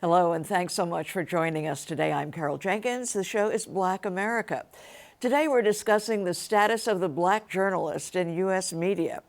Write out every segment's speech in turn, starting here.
Hello, and thanks so much for joining us today. I'm Carol Jenkins. The show is Black America. Today, we're discussing the status of the Black journalist in U.S. media.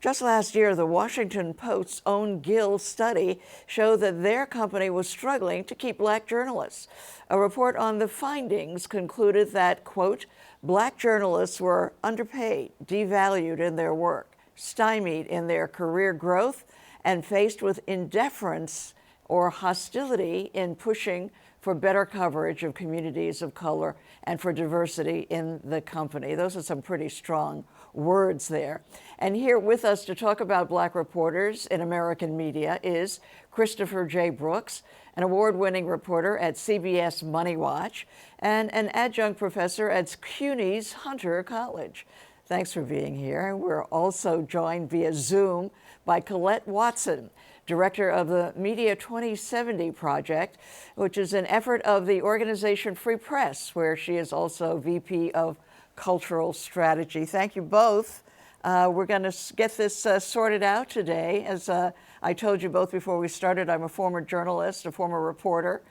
Just last year, the Washington Post's own Gill study showed that their company was struggling to keep Black journalists. A report on the findings concluded that, quote, Black journalists were underpaid, devalued in their work, stymied in their career growth, and faced with indifference or hostility in pushing for better coverage of communities of color and for diversity in the company. Those are some pretty strong words there. And here with us to talk about Black reporters in American media is Khristopher J. Brooks, an award-winning reporter at CBS MoneyWatch and an adjunct professor at CUNY's Hunter College. Thanks for being here. We're also joined via Zoom by Collette Watson, director of the Media 2070 Project, which is an effort of the organization Free Press, where she is also VP of Cultural Strategy. Thank you both. We're going to get this sorted out today. As I told you both before we started, I'm a former journalist, a former reporter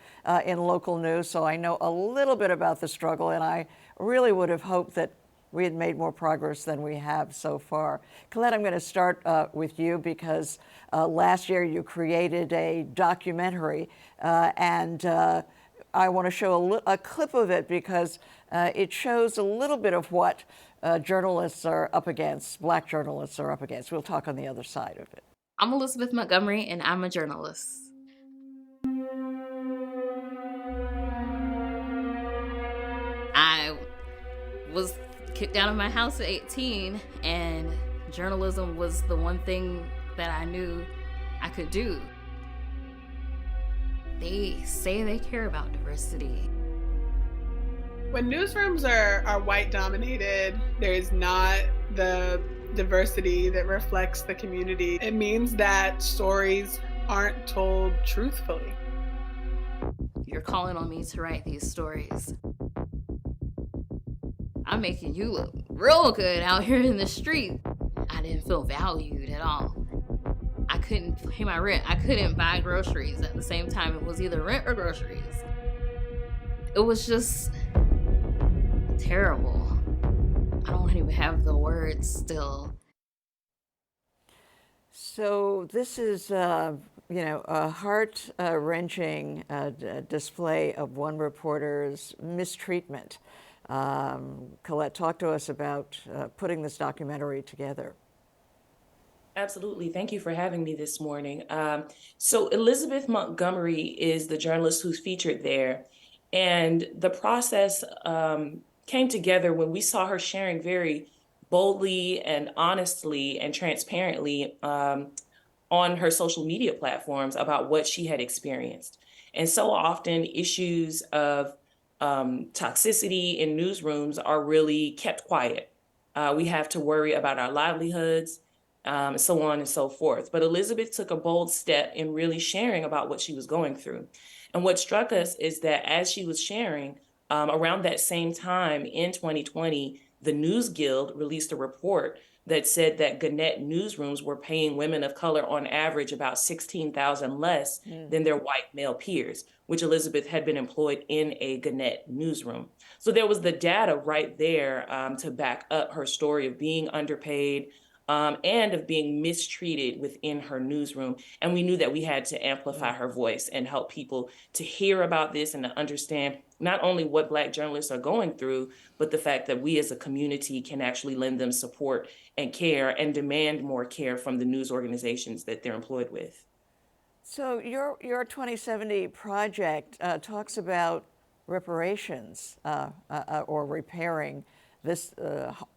in local news, so I know a little bit about the struggle, and I really would have hoped that we had made more progress than we have so far. Collette, I'm going to start with you because last year you created a documentary, and I want to show a clip of it because it shows a little bit of what journalists are up against, Black journalists are up against. We'll talk on the other side of it. I'm Elizabeth Montgomery, and I'm a journalist. I was kicked out of my house at 18, and journalism was the one thing that I knew I could do. They say they care about diversity. When newsrooms are white dominated, there is not the diversity that reflects the community. It means that stories aren't told truthfully. You're calling on me to write these stories. I'm making you look real good out here in the street. I didn't feel valued at all. I couldn't pay my rent. I couldn't buy groceries at the same time. It was either rent or groceries. It was just terrible. I don't even have the words still. So this is, a heart-wrenching display of one reporter's mistreatment. Collette, talk to us about putting this documentary together. Absolutely. Thank you for having me this morning. So Elizabeth Montgomery is the journalist who's featured there. And the process came together when we saw her sharing very boldly and honestly and transparently on her social media platforms about what she had experienced. And so often issues of toxicity in newsrooms are really kept quiet. We have to worry about our livelihoods, so on and so forth. But Elizabeth took a bold step in really sharing about what she was going through. And what struck us is that as she was sharing, around that same time in 2020, the News Guild released a report that said that Gannett newsrooms were paying women of color on average about $16,000 less than their white male peers, which Elizabeth had been employed in a Gannett newsroom. So there was the data right there to back up her story of being underpaid, and of being mistreated within her newsroom. And we knew that we had to amplify her voice and help people to hear about this and to understand not only what Black journalists are going through, but the fact that we as a community can actually lend them support and care and demand more care from the news organizations that they're employed with. So your 2070 project talks about reparations or repairing this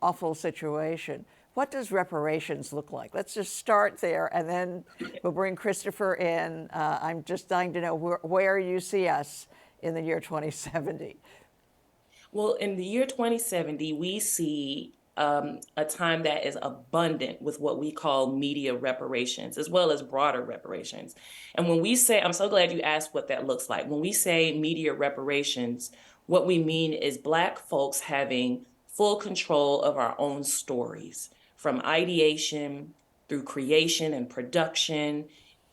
awful situation. What does reparations look like? Let's just start there, and then we'll bring Khristopher in. I'm just dying to know where you see us in the year 2070. Well, in the year 2070, we see a time that is abundant with what we call media reparations, as well as broader reparations. And when we say, I'm so glad you asked what that looks like. When we say media reparations, what we mean is Black folks having full control of our own stories, from ideation through creation and production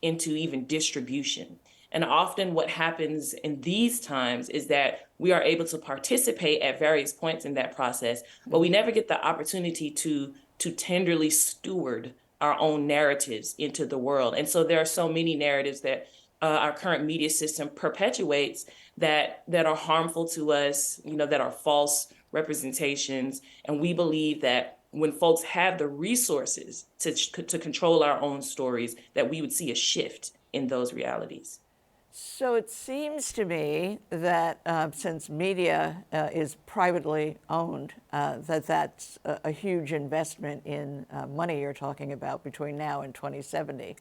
into even distribution. And often what happens in these times is that we are able to participate at various points in that process, but we never get the opportunity to tenderly steward our own narratives into the world. And so there are so many narratives that our current media system perpetuates that are harmful to us, that are false representations. And we believe that when folks have the resources to control our own stories, that we would see a shift in those realities. So it seems to me that since media is privately owned, that's a huge investment in money you're talking about between now and 2070.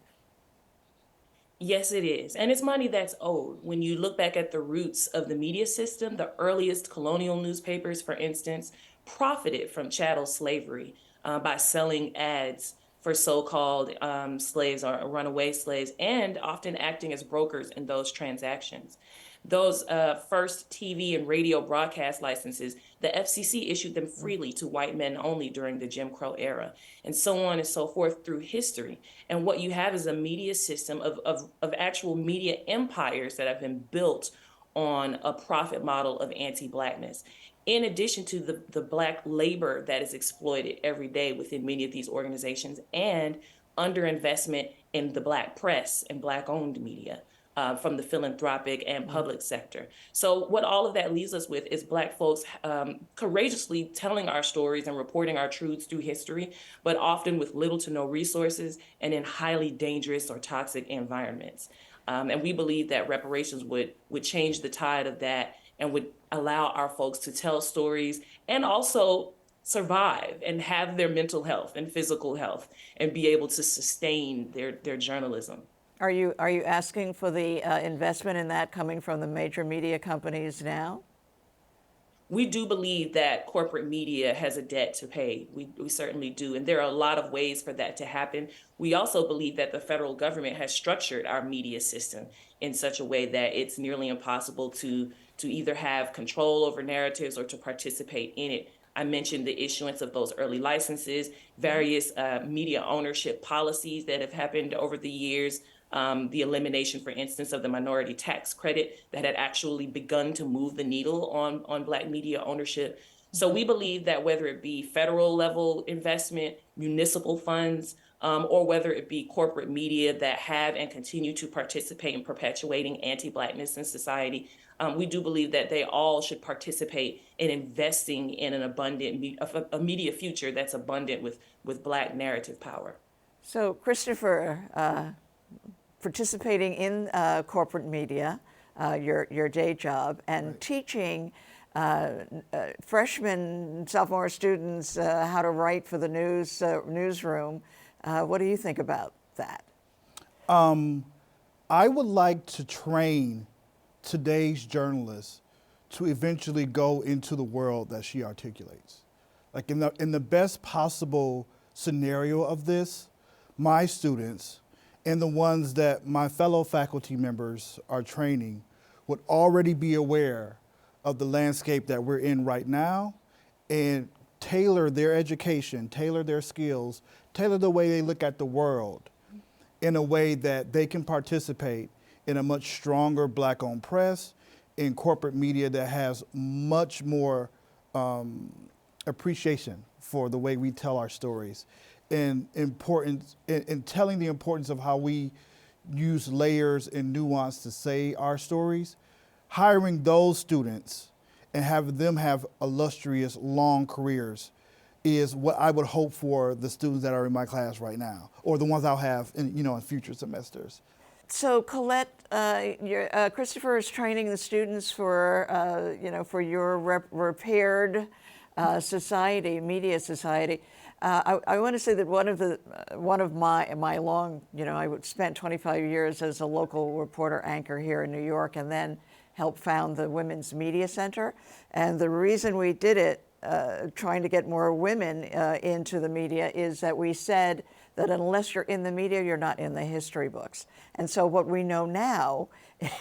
Yes, it is. And it's money that's owed. When you look back at the roots of the media system, the earliest colonial newspapers, for instance, profited from chattel slavery by selling ads for so-called slaves or runaway slaves, and often acting as brokers in those transactions. Those first TV and radio broadcast licenses, the FCC issued them freely to white men only during the Jim Crow era, and so on and so forth through history. And what you have is a media system of actual media empires that have been built on a profit model of anti-Blackness. In addition to the Black labor that is exploited every day within many of these organizations, and underinvestment in the Black press and Black-owned media. From the philanthropic and public sector. So what all of that leaves us with is Black folks courageously telling our stories and reporting our truths through history, but often with little to no resources and in highly dangerous or toxic environments. And we believe that reparations would change the tide of that and would allow our folks to tell stories and also survive and have their mental health and physical health and be able to sustain their journalism. Are you asking for the investment in that coming from the major media companies now? We do believe that corporate media has a debt to pay. We certainly do. And there are a lot of ways for that to happen. We also believe that the federal government has structured our media system in such a way that it's nearly impossible to either have control over narratives or to participate in it. I mentioned the issuance of those early licenses, various media ownership policies that have happened over the years, the elimination, for instance, of the minority tax credit that had actually begun to move the needle on Black media ownership. So we believe that whether it be federal level investment, municipal funds, or whether it be corporate media that have and continue to participate in perpetuating anti-Blackness in society, we do believe that they all should participate in investing in an abundant, a media future that's abundant with Black narrative power. So, Khristopher, participating in corporate media, your day job, and right. Teaching freshmen, sophomore students how to write for the newsroom. What do you think about that? I would like to train today's journalists to eventually go into the world that she articulates. Like in the best possible scenario of this, my students and the ones that my fellow faculty members are training would already be aware of the landscape that we're in right now and tailor their education, tailor their skills, tailor the way they look at the world in a way that they can participate in a much stronger Black-owned press, in corporate media that has much more appreciation for the way we tell our stories, and telling the importance of how we use layers and nuance to say our stories. Hiring those students and having them have illustrious, long careers is what I would hope for the students that are in my class right now, or the ones I'll have in future semesters. So, Collette, Khristopher is training the students for your repaired society, media society. I want to say that one of my long, I spent 25 years as a local reporter anchor here in New York, and then helped found the Women's Media Center. And the reason we did it, trying to get more women into the media, is that we said that unless you're in the media, you're not in the history books. And so what we know now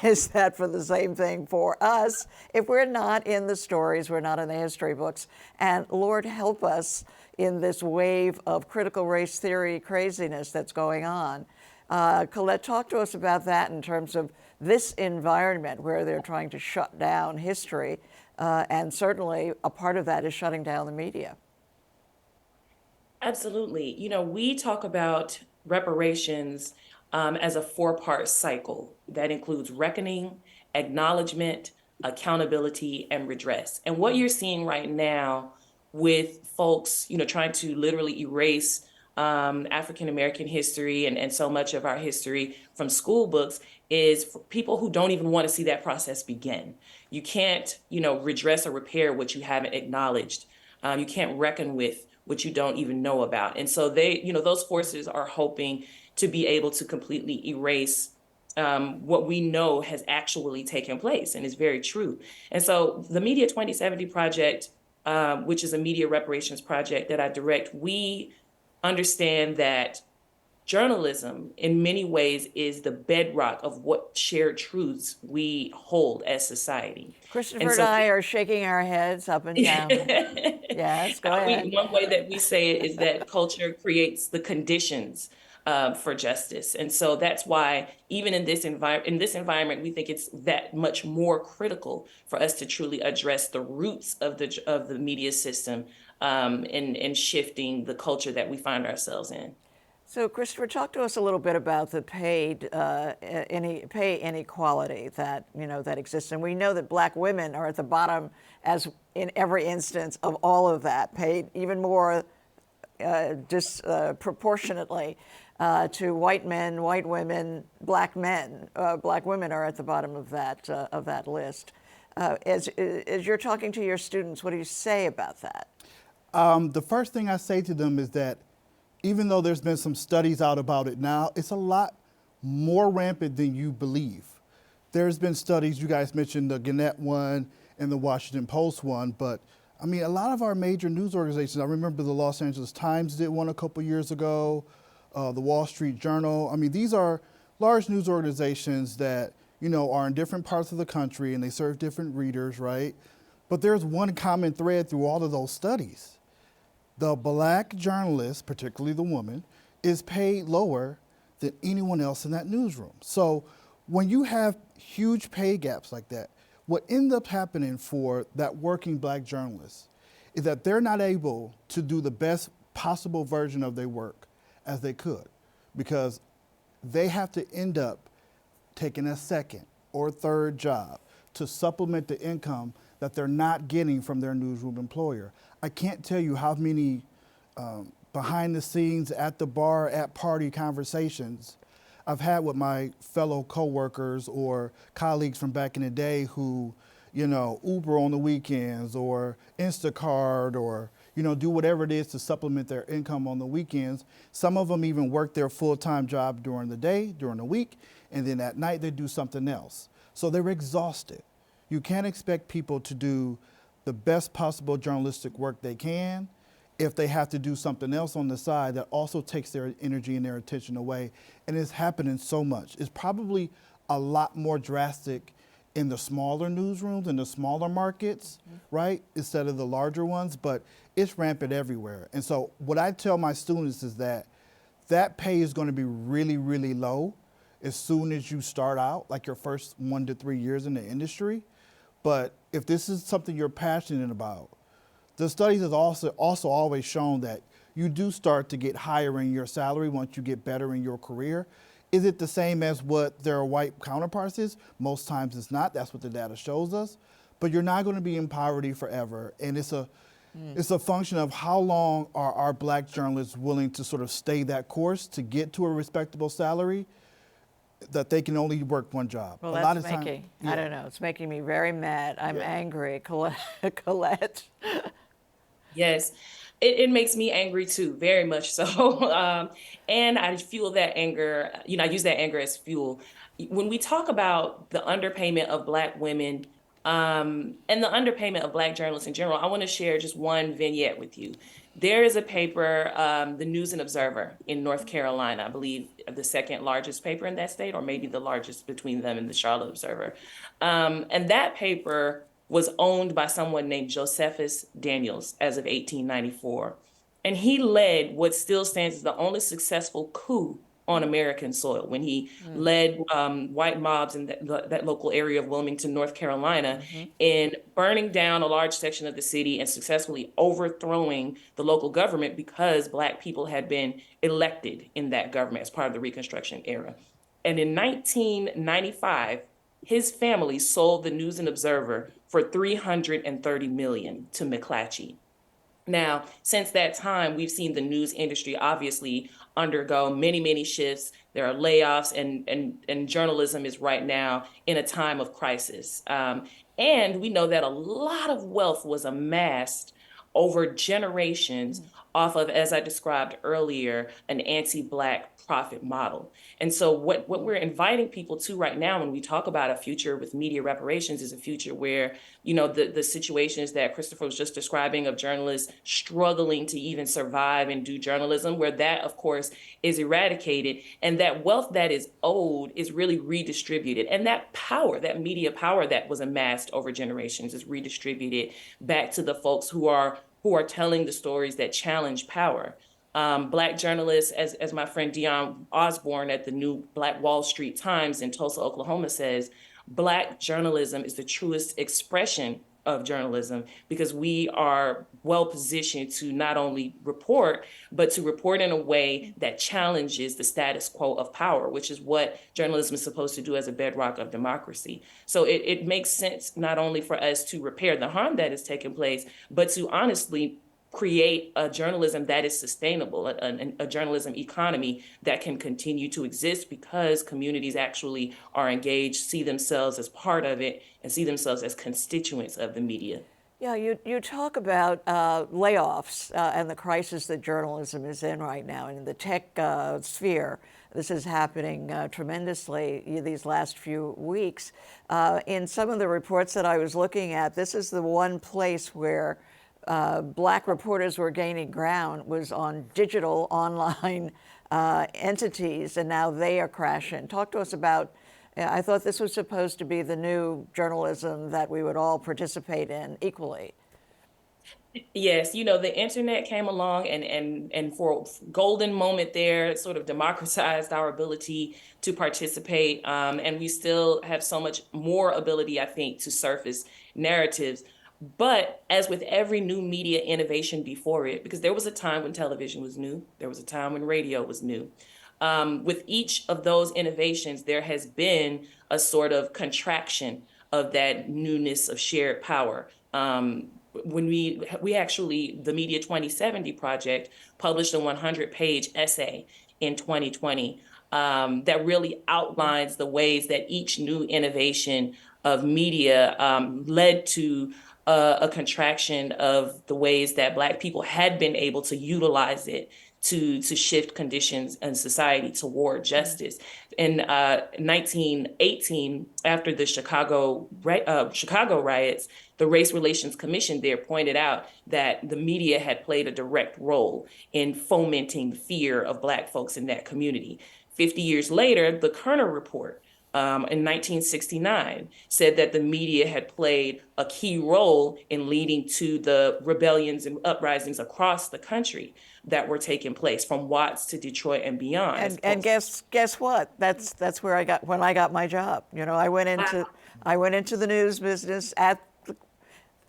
is that for the same thing for us, if we're not in the stories, we're not in the history books. And Lord help us in this wave of critical race theory craziness that's going on. Collette, talk to us about that in terms of this environment where they're trying to shut down history, and certainly a part of that is shutting down the media. Absolutely. We talk about reparations as a four-part cycle that includes reckoning, acknowledgement, accountability, and redress. And what you're seeing right now with folks, trying to literally erase African American history and so much of our history from school books is for people who don't even want to see that process begin. You can't, redress or repair what you haven't acknowledged. You can't reckon with what you don't even know about. And so those forces are hoping to be able to completely erase what we know has actually taken place and is very true. And so the Media 2070 Project, which is a media reparations project that I direct, we understand that journalism in many ways is the bedrock of what shared truths we hold as society. Christopher and I are shaking our heads up and down. Yes, go ahead. One way that we say it is that culture creates the conditions for justice. And so that's why even in this environment, we think it's that much more critical for us to truly address the roots of the media system and shifting the culture that we find ourselves in. So, Christopher, talk to us a little bit about the pay inequality that exists, and we know that Black women are at the bottom, as in every instance of all of that, paid even more disproportionately to white men, white women, Black men. Black women are at the bottom of that list. As you're talking to your students, what do you say about that? The first thing I say to them is that even though there's been some studies out about it now, it's a lot more rampant than you believe. There's been studies, you guys mentioned the Gannett one and the Washington Post one, but I mean, a lot of our major news organizations, I remember the Los Angeles Times did one a couple years ago, the Wall Street Journal. I mean, these are large news organizations that, are in different parts of the country and they serve different readers, right? But there's one common thread through all of those studies. The Black journalist, particularly the woman, is paid lower than anyone else in that newsroom. So when you have huge pay gaps like that, what ends up happening for that working Black journalist is that they're not able to do the best possible version of their work as they could, because they have to end up taking a second or third job to supplement the income that they're not getting from their newsroom employer. I can't tell you how many behind the scenes, at the bar, at party conversations I've had with my fellow coworkers or colleagues from back in the day who, Uber on the weekends or Instacart or, do whatever it is to supplement their income on the weekends. Some of them even work their full-time job during the day, during the week, and then at night they do something else. So they're exhausted. You can't expect people to do the best possible journalistic work they can if they have to do something else on the side that also takes their energy and their attention away. And it's happening so much. It's probably a lot more drastic in the smaller newsrooms and the smaller markets, right, instead of the larger ones, but it's rampant everywhere. And so what I tell my students is that pay is going to be really, really low as soon as you start out, like your first 1 to 3 years in the industry. But if this is something you're passionate about, the studies have also always shown that you do start to get higher in your salary once you get better in your career. Is it the same as what their white counterparts is? Most times it's not. That's what the data shows us. But you're not going to be in poverty forever. And it's a function of how long are our Black journalists willing to sort of stay that course to get to a respectable salary, that they can only work one job. Well, that's making, I don't know, it's making me very mad. I'm angry, Collette. Yes, it makes me angry too, very much so. And I fuel that anger, I use that anger as fuel. When we talk about the underpayment of Black women and the underpayment of Black journalists in general, I want to share just one vignette with you. There is a paper, the News and Observer in North Carolina, I believe the second largest paper in that state, or maybe the largest between them and the Charlotte Observer. And that paper was owned by someone named Josephus Daniels as of 1894. And he led what still stands as the only successful coup on American soil, when he led white mobs in that local area of Wilmington, North Carolina, in burning down a large section of the city and successfully overthrowing the local government because Black people had been elected in that government as part of the Reconstruction era. And in 1995, his family sold the News and Observer for $330 million to McClatchy. Now, since that time, we've seen the news industry obviously undergo many, many shifts. There are layoffs, and journalism is right now in a time of crisis. And we know that a lot of wealth was amassed over generations off of, as I described earlier, an anti-Black profit model. And so what we're inviting people to right now when we talk about a future with media reparations is a future where, the situations that Christopher was just describing of journalists struggling to even survive and do journalism, where that, of course, is eradicated, and that wealth that is owed is really redistributed. And that power, that media power that was amassed over generations, is redistributed back to the folks who are telling the stories that challenge power. Black journalists, as my friend Dion Osborne at the new Black Wall Street Times in Tulsa, Oklahoma says, Black journalism is the truest expression of journalism because we are well positioned to not only report, but to report in a way that challenges the status quo of power, which is what journalism is supposed to do as a bedrock of democracy. So it makes sense not only for us to repair the harm that has taken place, but to honestly create a journalism that is sustainable, a journalism economy that can continue to exist because communities actually are engaged, see themselves as part of it, and see themselves as constituents of the media. Yeah, you talk about layoffs and the crisis that journalism is in right now. And in the tech sphere, this is happening tremendously these last few weeks. In some of the reports that I was looking at, this is the one place where Black reporters were gaining ground was on digital online entities, and now they are crashing. Talk to us about, I thought this was supposed to be the new journalism that we would all participate in equally. Yes, the internet came along and for a golden moment there, it sort of democratized our ability to participate. And we still have so much more ability, I think, to surface narratives. But as with every new media innovation before it, because there was a time when television was new, there was a time when radio was new. With each of those innovations, there has been a sort of contraction of that newness of shared power. When we actually, the Media 2070 Project published a 100-page essay in 2020 that really outlines the ways that each new innovation of media led to a contraction of the ways that Black people had been able to utilize it to shift conditions in society toward justice. In 1918, after the Chicago riots, the Race Relations Commission there pointed out that the media had played a direct role in fomenting fear of Black folks in that community. 50 years later, the Kerner Report in 1969 said that the media had played a key role in leading to the rebellions and uprisings across the country that were taking place, from Watts to Detroit and beyond. And guess what? That's where when I got my job. I went into the news business at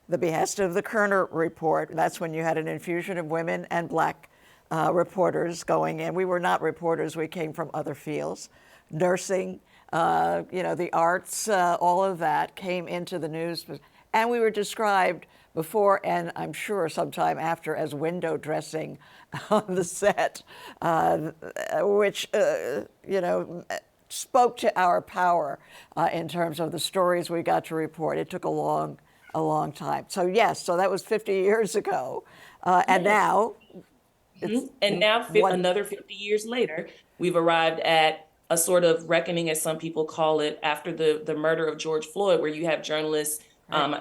the behest of the Kerner Report. That's when you had an infusion of women and Black reporters going in. We were not reporters. We came from other fields, nursing. The arts, all of that came into the news. And we were described before, and I'm sure sometime after, as window dressing on the set, which, spoke to our power in terms of the stories we got to report. It took a long time. So yes, so that was 50 years ago. And now... And now, another 50 years later, we've arrived at a sort of reckoning, as some people call it, after the murder of George Floyd, where you have journalists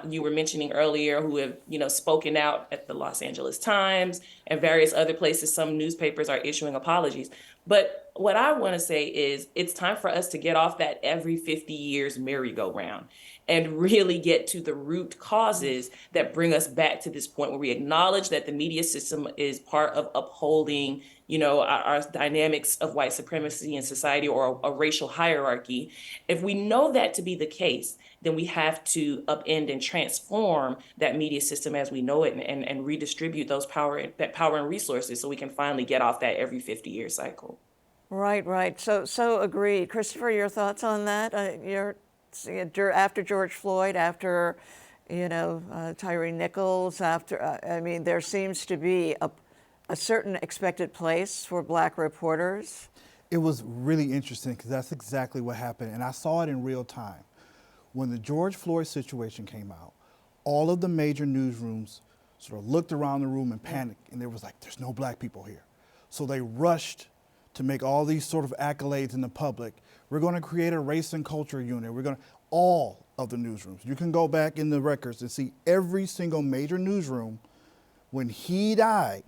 you were mentioning earlier who have, spoken out at the Los Angeles Times and various other places. Some newspapers are issuing apologies. But what I want to say is it's time for us to get off that every 50 years merry-go-round and really get to the root causes that bring us back to this point where we acknowledge that the media system is part of upholding, our dynamics of white supremacy in society or a racial hierarchy. If we know that to be the case, then we have to upend and transform that media system as we know it and redistribute that power and resources so we can finally get off that every 50-year cycle. Right. So agreed. Christopher, your thoughts on that? After George Floyd, after, Tyree Nichols, there seems to be a certain expected place for Black reporters. It was really interesting because that's exactly what happened. And I saw it in real time. When the George Floyd situation came out, all of the major newsrooms sort of looked around the room and panicked, and there was like, there's no Black people here. So they rushed to make all these sort of accolades in the public. We're going to create a race and culture unit. All of the newsrooms. You can go back in the records and see every single major newsroom. When he died,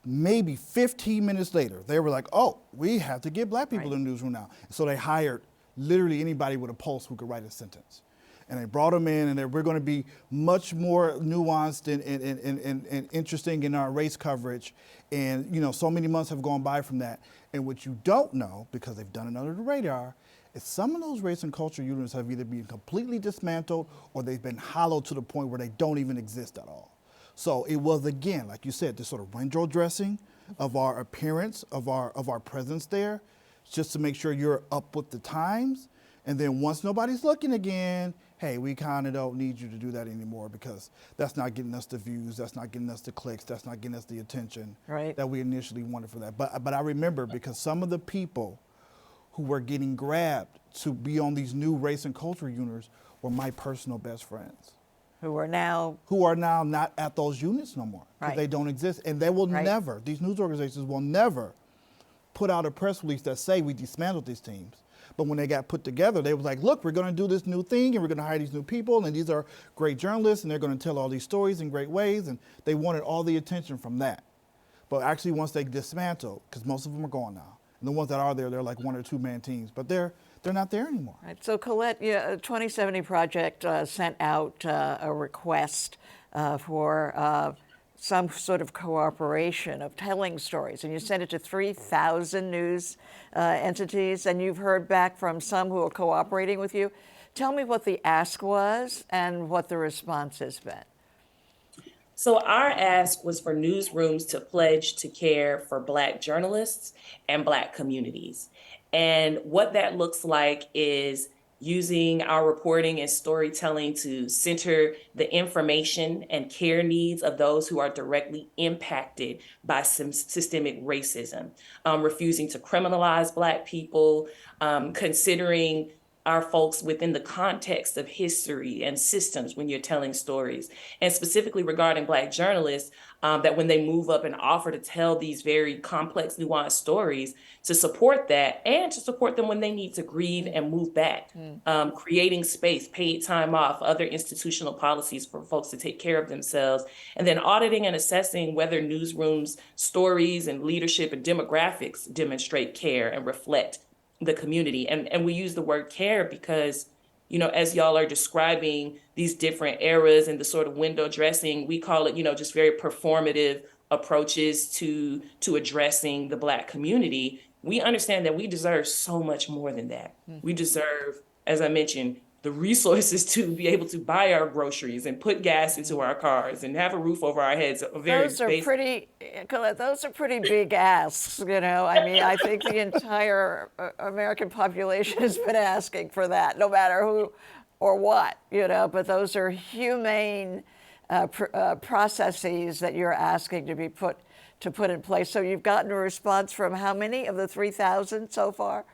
maybe 15 minutes later, they were like, oh, we have to get Black people in the newsroom now. So they hired literally anybody with a pulse who could write a sentence. And they brought them in, and we're going to be much more nuanced and interesting in our race coverage. And, so many months have gone by from that. And what you don't know, because they've done it under the radar, is some of those race and culture units have either been completely dismantled or they've been hollowed to the point where they don't even exist at all. So it was, again, like you said, this sort of window dressing of our appearance, of our presence there, just to make sure you're up with the times. And then once nobody's looking again, hey, we kind of don't need you to do that anymore because that's not getting us the views, that's not getting us the clicks, that's not getting us the attention that we initially wanted for that. But I remember because some of the people who were getting grabbed to be on these new race and culture units were my personal best friends. Who are now not at those units no more. Because they don't exist. And they will never, these news organizations will never put out a press release that say we dismantled these teams. But when they got put together, they was like, look, we're going to do this new thing and we're going to hire these new people and these are great journalists and they're going to tell all these stories in great ways. And they wanted all the attention from that. But actually once they dismantled, because most of them are gone now, and the ones that are there, they're like 1 or 2 man teams, but they're not there anymore. Right. So Collette, 2070 Project sent out a request for some sort of cooperation of telling stories, and you sent it to 3,000 news entities, and you've heard back from some who are cooperating with you. Tell me what the ask was and what the response has been. So our ask was for newsrooms to pledge to care for Black journalists and Black communities. And what that looks like is using our reporting and storytelling to center the information and care needs of those who are directly impacted by some systemic racism, refusing to criminalize Black people, considering our folks within the context of history and systems when you're telling stories. And specifically regarding Black journalists, that when they move up and offer to tell these very complex, nuanced stories, to support that and to support them when they need to grieve and move back, creating space, paid time off, other institutional policies for folks to take care of themselves, and then auditing and assessing whether newsrooms, stories, and leadership and demographics demonstrate care and reflect the community. And we use the word care because, as y'all are describing these different eras and the sort of window dressing, we call it, just very performative approaches to addressing the Black community. We understand that we deserve so much more than that. We deserve, as I mentioned, the resources to be able to buy our groceries and put gas into our cars and have a roof over our heads. Those are pretty big asks, I think the entire American population has been asking for that, no matter who or what, but those are humane processes that you're asking to be put in place. So you've gotten a response from how many of the 3,000 so far?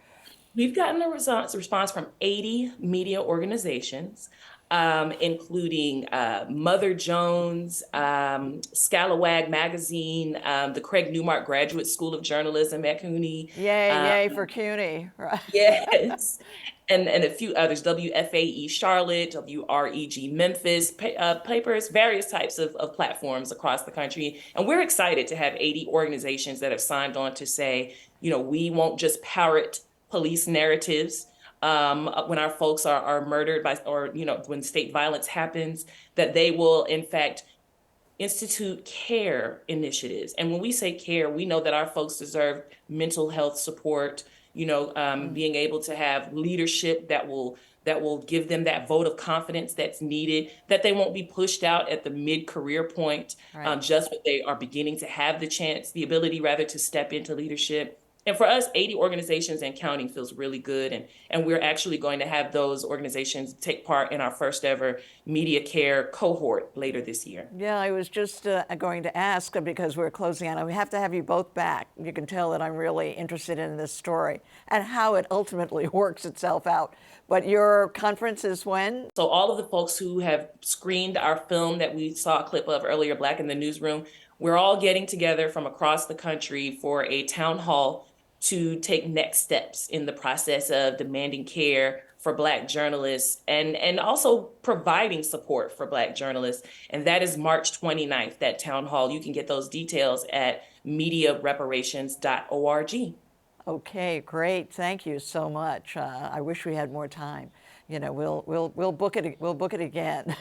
We've gotten a response from 80 media organizations, including Mother Jones, Scalawag Magazine, the Craig Newmark Graduate School of Journalism at CUNY. Yay for CUNY, right? Yes. and a few others, WFAE Charlotte, WREG Memphis, papers, various types of platforms across the country. And we're excited to have 80 organizations that have signed on to say, we won't just parrot police narratives when our folks are murdered or when state violence happens, that they will in fact institute care initiatives. And when we say care, we know that our folks deserve mental health support, being able to have leadership that will give them that vote of confidence that's needed, that they won't be pushed out at the mid-career point, Right. just when they are beginning to have the ability rather to step into leadership. And for us, 80 organizations and counting feels really good. And we're actually going to have those organizations take part in our first ever media care cohort later this year. Yeah, I was just going to ask, because we're closing out. We have to have you both back. You can tell that I'm really interested in this story and how it ultimately works itself out. But your conference is when? So all of the folks who have screened our film that we saw a clip of earlier, Black in the Newsroom, we're all getting together from across the country for a town hall to take next steps in the process of demanding care for Black journalists and also providing support for Black journalists. And that is March 29th, that town hall. You can get those details at mediareparations.org. Okay, great. Thank you so much. I wish we had more time. We'll book it. We'll book it again.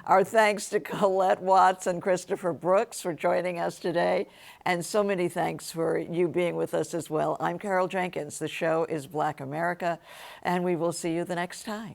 Our thanks to Collette Watson and Christopher Brooks for joining us today, and so many thanks for you being with us as well. I'm Carol Jenkins. The show is Black America, and we will see you the next time.